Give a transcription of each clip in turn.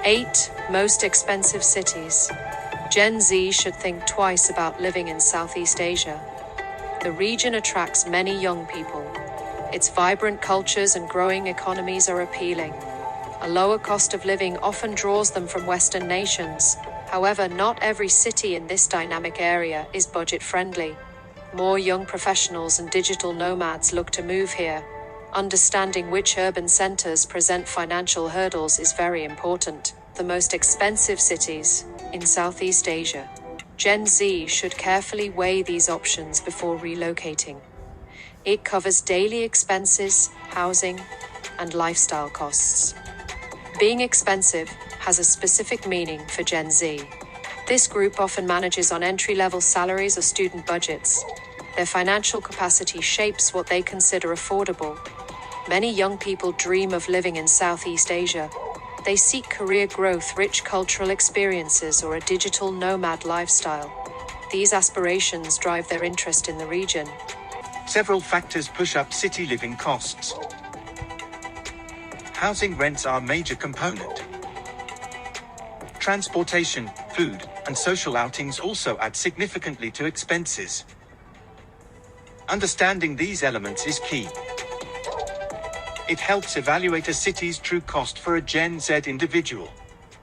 8 Most expensive cities. Gen Z should think twice about living in Southeast Asia. The region attracts many young people. Its vibrant cultures and growing economies are appealing. A lower cost of living often draws them from Western nations. However, not every city in this dynamic area is budget-friendly. More young professionals and digital nomads look to move here. Understanding which urban centers present financial hurdles is very important. The most expensive cities in Southeast Asia. Gen Z should carefully weigh these options before relocating. It covers daily expenses, housing, and lifestyle costs. Being expensive has a specific meaning for Gen Z. This group often manages on entry-level salaries or student budgets. Their financial capacity shapes what they consider affordable. Many young people dream of living in Southeast Asia. They seek career growth, rich cultural experiences, or a digital nomad lifestyle. These aspirations drive their interest in the region. Several factors push up city living costs. Housing rents are a major component. Transportation, food, and social outings also add significantly to expenses. Understanding these elements is key. It helps evaluate a city's true cost for a Gen Z individual.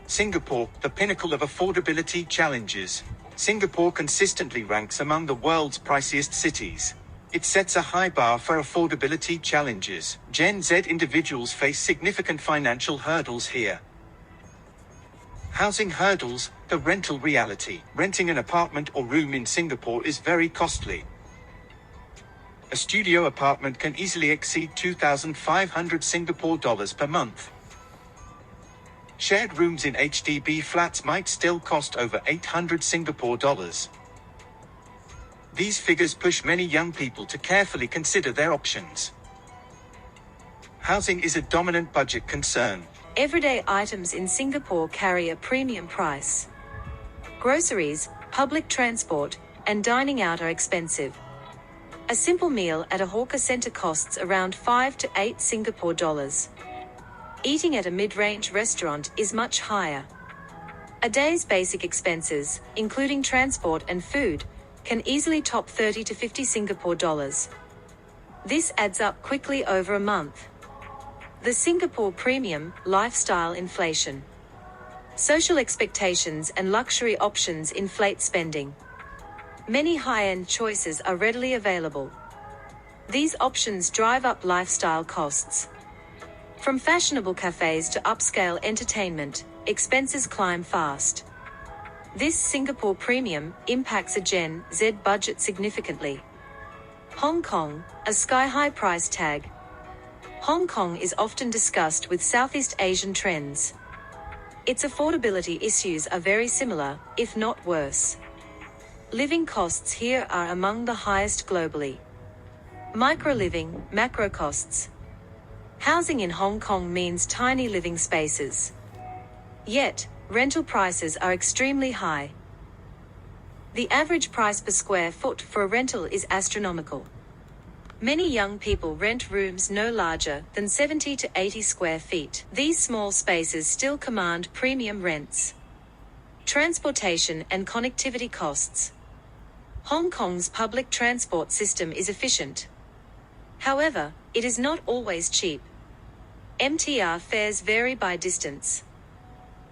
Singapore, the pinnacle of affordability challenges. Singapore consistently ranks among the world's priciest cities. It sets a high bar for affordability challenges. Gen Z individuals face significant financial hurdles here. Housing hurdles, the rental reality. Renting an apartment or room in Singapore is very costly. A studio apartment can easily exceed 2,500 Singapore dollars per month. Shared rooms in HDB flats might still cost over 800 Singapore dollars. These figures push many young people to carefully consider their options. Housing is a dominant budget concern. Everyday items in Singapore carry a premium price. Groceries, public transport, and dining out are expensive. A simple meal at a hawker center costs around 5 to 8 Singapore dollars. Eating at a mid-range restaurant is much higher. A day's basic expenses, including transport and food, can easily top 30 to 50 Singapore dollars. This adds up quickly over a month. The Singapore premium, lifestyle inflation. Social expectations and luxury options inflate spending. Many high-end choices are readily available. These options drive up lifestyle costs. From fashionable cafes to upscale entertainment, expenses climb fast. This Singapore premium impacts a Gen Z budget significantly. Hong Kong, a sky-high price tag. Hong Kong is often discussed with Southeast Asian trends. Its affordability issues are very similar, if not worse. Living costs here are among the highest globally. Micro-living, macro costs. Housing in Hong Kong means tiny living spaces. Yet, rental prices are extremely high. The average price per square foot for a rental is astronomical. Many young people rent rooms no larger than 70 to 80 square feet. These small spaces still command premium rents. Transportation and connectivity costs. Hong Kong's public transport system is efficient. However, it is not always cheap. MTR fares vary by distance.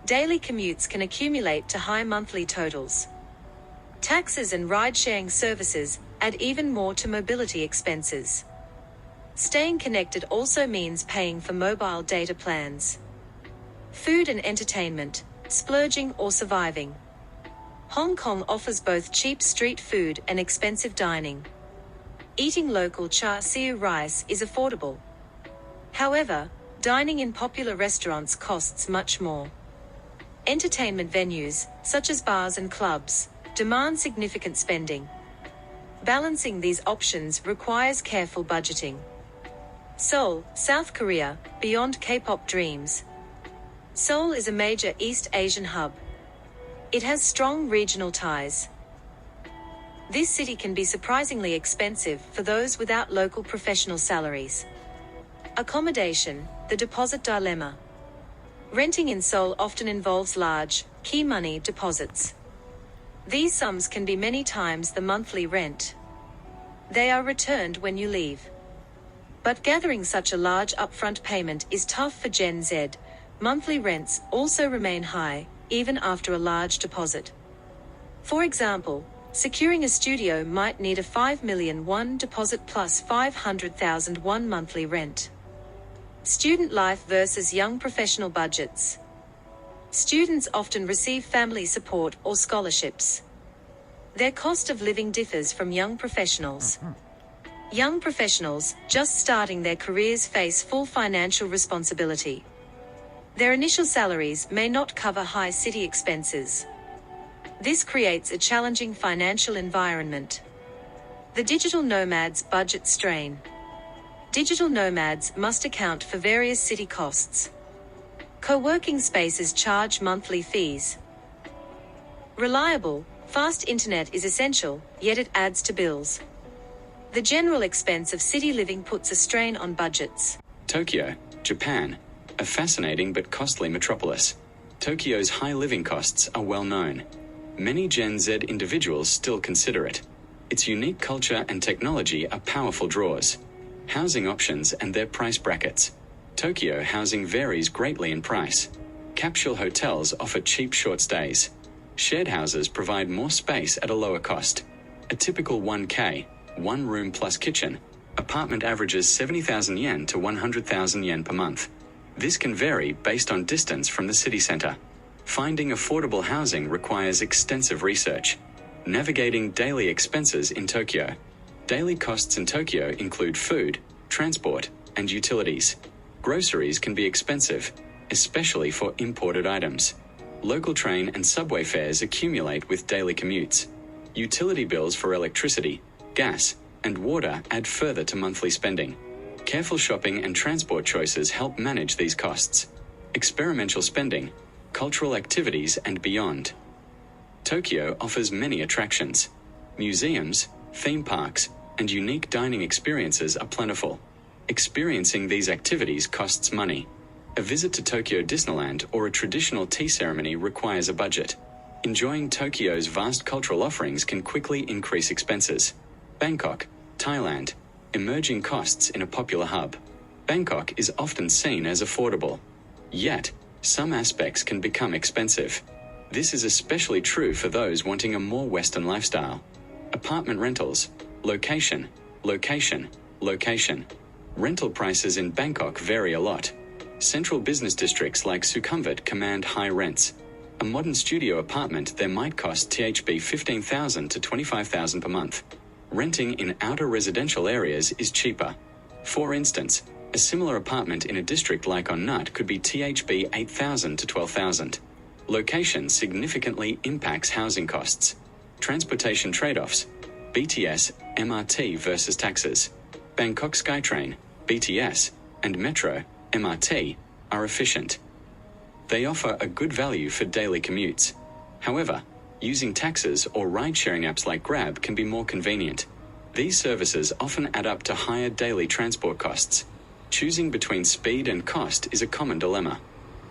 Daily commutes can accumulate to high monthly totals. Taxes and ride-sharing services add even more to mobility expenses. Staying connected also means paying for mobile data plans. Food and entertainment, splurging or surviving. Hong Kong offers both cheap street food and expensive dining. Eating local char siu rice is affordable. However, dining in popular restaurants costs much more. Entertainment venues, such as bars and clubs, demand significant spending. Balancing these options requires careful budgeting. Seoul, South Korea, beyond K-pop dreams. Seoul is a major East Asian hub. It has strong regional ties. This city can be surprisingly expensive for those without local professional salaries. Accommodation, the deposit dilemma. Renting in Seoul often involves large, key money deposits. These sums can be many times the monthly rent. They are returned when you leave. But gathering such a large upfront payment is tough for Gen Z. Monthly rents also remain high, even after a large deposit. For example, securing a studio might need a 5 million won deposit plus 500,000 won monthly rent. Student life versus young professional budgets. Students often receive family support or scholarships. Their cost of living differs from young professionals. Young professionals, just starting their careers, face full financial responsibility. Their initial salaries may not cover high city expenses. This creates a challenging financial environment. The digital nomads' budget strain. Digital nomads must account for various city costs. Co-working spaces charge monthly fees. Reliable, fast internet is essential, yet it adds to bills. The general expense of city living puts a strain on budgets. Tokyo, Japan, a fascinating but costly metropolis. Tokyo's high living costs are well known. Many Gen Z individuals still consider it. Its unique culture and technology are powerful draws. Housing options and their price brackets. Tokyo housing varies greatly in price. Capsule hotels offer cheap short stays. Shared houses provide more space at a lower cost. A typical 1K, one room plus kitchen, apartment averages 70,000 yen to 100,000 yen per month. This can vary based on distance from the city center. Finding affordable housing requires extensive research. Navigating daily expenses in Tokyo. Daily costs in Tokyo include food, transport, and utilities. Groceries can be expensive, especially for imported items. Local train and subway fares accumulate with daily commutes. Utility bills for electricity, gas, and water add further to monthly spending. Careful shopping and transport choices help manage these costs. Experimental spending, cultural activities, and beyond. Tokyo offers many attractions. Museums, theme parks, and unique dining experiences are plentiful. Experiencing these activities costs money. A visit to Tokyo Disneyland or a traditional tea ceremony requires a budget. Enjoying Tokyo's vast cultural offerings can quickly increase expenses. Bangkok, Thailand. Emerging costs in a popular hub. Bangkok is often seen as affordable. Yet, some aspects can become expensive. This is especially true for those wanting a more Western lifestyle. Apartment rentals. Location, location, location. Rental prices in Bangkok vary a lot. Central business districts like Sukhumvit command high rents. A modern studio apartment there might cost THB 15,000 to 25,000 per month. Renting in outer residential areas is cheaper. For instance, a similar apartment in a district like On Nut could be THB 8,000 to 12,000. Location significantly impacts housing costs. Transportation trade-offs. BTS, MRT versus taxes. Bangkok SkyTrain, BTS, and Metro, MRT, are efficient. They offer a good value for daily commutes. However, using taxis or ride-sharing apps like Grab can be more convenient. These services often add up to higher daily transport costs. Choosing between speed and cost is a common dilemma.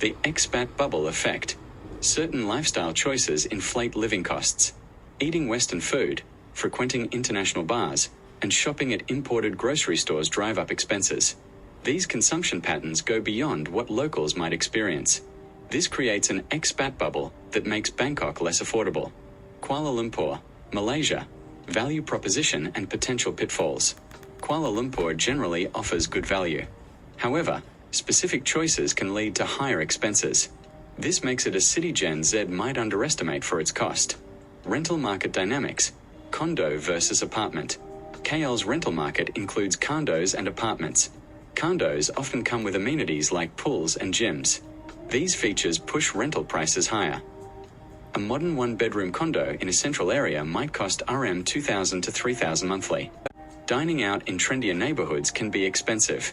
The expat bubble effect. Certain lifestyle choices inflate living costs. Eating Western food, frequenting international bars, and shopping at imported grocery stores drive up expenses. These consumption patterns go beyond what locals might experience. This creates an expat bubble that makes Bangkok less affordable. Kuala Lumpur, Malaysia. Value proposition and potential pitfalls. Kuala Lumpur generally offers good value. However, specific choices can lead to higher expenses. This makes it a city Gen Z might underestimate for its cost. Rental market dynamics. Condo versus apartment. KL's rental market includes condos and apartments. Condos often come with amenities like pools and gyms. These features push rental prices higher. A modern one-bedroom condo in a central area might cost Rm 2,000 to 3,000 monthly. Dining out in trendier neighborhoods can be expensive.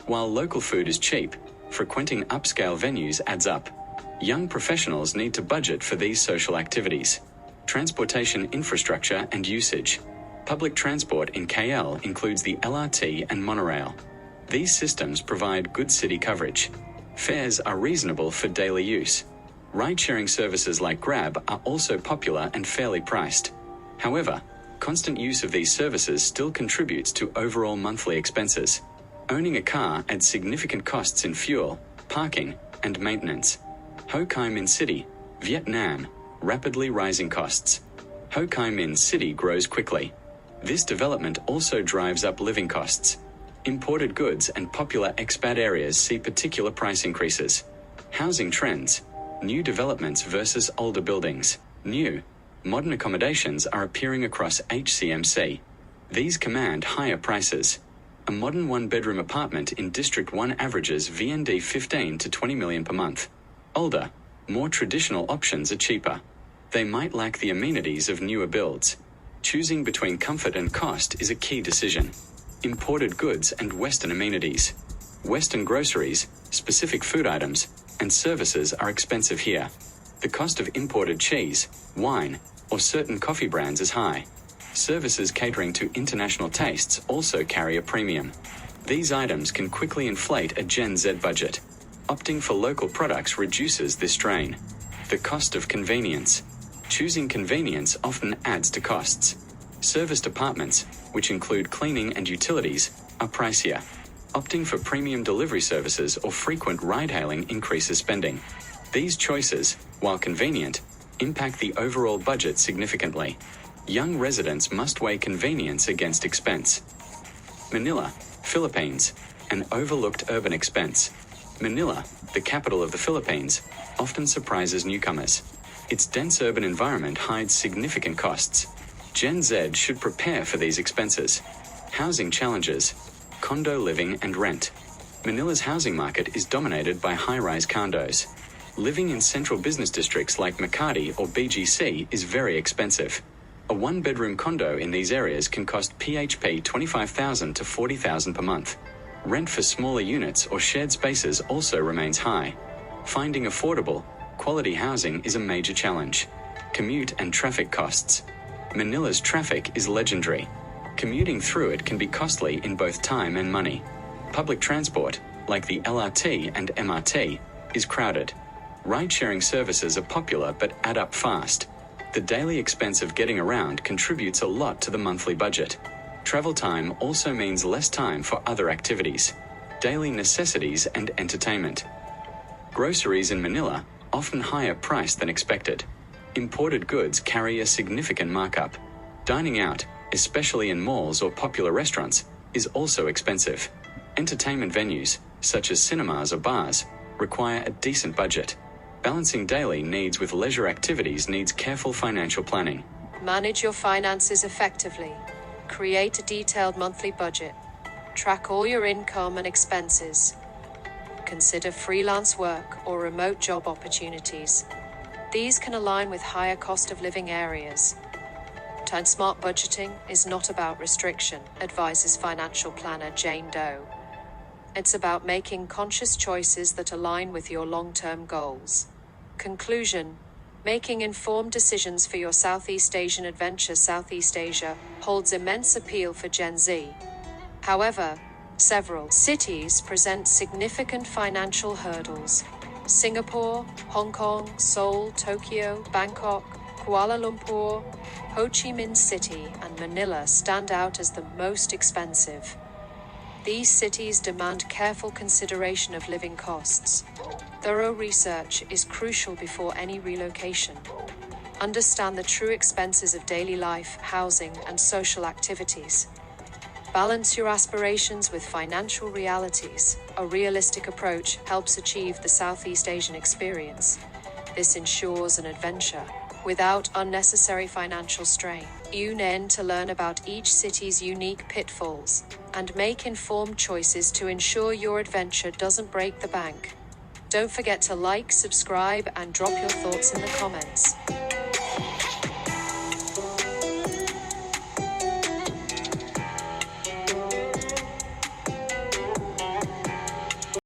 While local food is cheap, frequenting upscale venues adds up. Young professionals need to budget for these social activities. Transportation infrastructure and usage. Public transport in KL includes the LRT and monorail. These systems provide good city coverage. Fares are reasonable for daily use. Ride-sharing services like Grab are also popular and fairly priced. However, constant use of these services still contributes to overall monthly expenses. Owning a car adds significant costs in fuel, parking, and maintenance. Ho Chi Minh City, Vietnam, rapidly rising costs. Ho Chi Minh City grows quickly. This development also drives up living costs. Imported goods and popular expat areas see particular price increases. Housing trends. New developments versus older buildings. New, modern accommodations are appearing across HCMC. These command higher prices. A modern one-bedroom apartment in District 1 averages VND 15 to 20 million per month. Older, more traditional options are cheaper. They might lack the amenities of newer builds. Choosing between comfort and cost is a key decision. Imported goods and Western amenities. Western groceries, specific food items, and services are expensive here. The cost of imported cheese, wine, or certain coffee brands is high. Services catering to international tastes also carry a premium. These items can quickly inflate a Gen Z budget. Opting for local products reduces this strain. The cost of convenience. Choosing convenience often adds to costs. Serviced apartments, which include cleaning and utilities, are pricier. Opting for premium delivery services or frequent ride-hailing increases spending. These choices, while convenient, impact the overall budget significantly. Young residents must weigh convenience against expense. Manila, Philippines, an overlooked urban expense. Manila, the capital of the Philippines, often surprises newcomers. Its dense urban environment hides significant costs. Gen Z should prepare for these expenses. Housing challenges. Condo living and rent. Manila's housing market is dominated by high-rise condos. Living in central business districts like Makati or BGC is very expensive. A one-bedroom condo in these areas can cost PHP 25,000 to 40,000 per month. Rent for smaller units or shared spaces also remains high. Finding affordable, quality housing is a major challenge. Commute and traffic costs. Manila's traffic is legendary. Commuting through it can be costly in both time and money. Public transport, like the LRT and MRT, is crowded. Ride-sharing services are popular but add up fast. The daily expense of getting around contributes a lot to the monthly budget. Travel time also means less time for other activities, daily necessities and entertainment. Groceries in Manila often higher priced than expected. Imported goods carry a significant markup. Dining out, especially in malls or popular restaurants, is also expensive. Entertainment venues, such as cinemas or bars, require a decent budget. Balancing daily needs with leisure activities needs careful financial planning. Manage your finances effectively. Create a detailed monthly budget. Track all your income and expenses. Consider freelance work or remote job opportunities. These can align with higher cost of living areas. Smart budgeting is not about restriction, advises financial planner Jane Doe. It's about making conscious choices that align with your long-term goals. Conclusion: making informed decisions for your Southeast Asian adventure. Southeast Asia holds immense appeal for Gen Z. However, several cities present significant financial hurdles. Singapore, Hong Kong, Seoul, Tokyo, Bangkok, Kuala Lumpur, Ho Chi Minh City, and Manila stand out as the most expensive. These cities demand careful consideration of living costs. Thorough research is crucial before any relocation. Understand the true expenses of daily life, housing, and social activities. Balance your aspirations with financial realities. A realistic approach helps achieve the Southeast Asian experience. This ensures an adventure without unnecessary financial strain. Tune in to learn about each city's unique pitfalls and make informed choices to ensure your adventure doesn't break the bank. Don't forget to like, subscribe, and drop your thoughts in the comments.